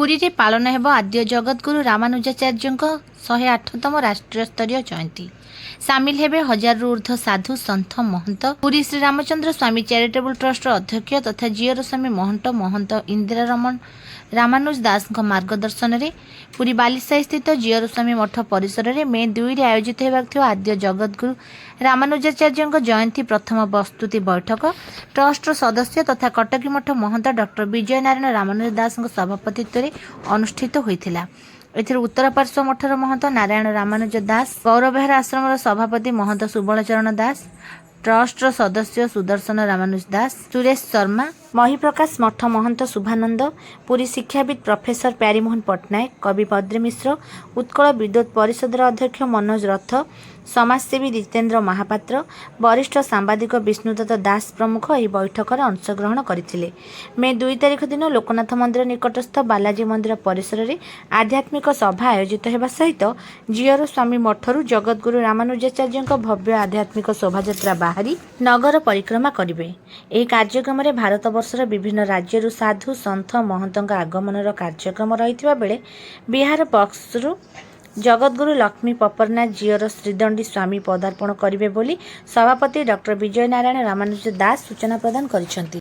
पुरी रे पालन हेब आद्य जगतगुरु रामानुजाचार्य 108तम राष्ट्रीय स्तरीय जयंती। सामिल हेबे 1000 रु ऊर्ध्व साधु सन्थ महंत। पुरी श्री रामचंद्र स्वामी चैरिटेबल ट्रस्ट अध्यक्ष तथा जियर स्वामी महंत महंत इंदिरा रमण रामानुज दास मार्गदर्शन में पुरी बालिसाही स्थित जियर स्वामी मठ परिसर में मे 2 रे आयोजित होगा आद्य जगतगुरु रामानुजाचार्य जयंती प्रथम प्रस्तुति बैठक ट्रस्ट सदस्य तथा कटकी मठ महंत डॉक्टर विजय नारायण रामानुज दास सभापतित्व में अनुष्ठित होता। एथिर उत्तर पार्श्व मठर महंत नारायण रामानुज दास, गौरबेहर आश्रम सभापति महंत सुबलचरण दास, ट्रस्ट सदस्य सुदर्शन रामानुज दास, सुरेश शर्मा, महिप्रकाश मठ महंत शुभानंद, पुरी शिक्षाविद प्रोफेसर प्यारीमोहन पट्टनायक, कवि पद्री मिश्र, उत्कल विद्युत परिषद अध्यक्ष मनोज रथ, समाजसेवी जितेन्द्र महापात्र, वरिष्ठ सांबादिक विष्णुदत्त दास प्रमुख यह बैठक में अंशग्रहण करथिले। मे 2 तारिख दिन लोकनाथ मंदिर निकटस्थ बालाजी मंदिर परिसर में आध्यात्मिक सभा आयोजित होगा सहित जियर स्वामी मठरू जगतगुरु रामानुजाचार्य भव्य आध्यात्मिक शोभायात्रा बाहरी नगर परिक्रमा करेंगे। यह कार्यक्रम में भारत वर्षर विभिन्न राज्य साधु सन्थ महंत आगमन कार्यक्रम रही बेले बिहार पक्षरू जगतगुरु लक्ष्मी पपरनाथ जियर श्रीदंडी स्वामी पदार्पण करेंगे बोली सभापति डॉक्टर विजय नारायण रामानुज दास सूचना प्रदान करिसेंति।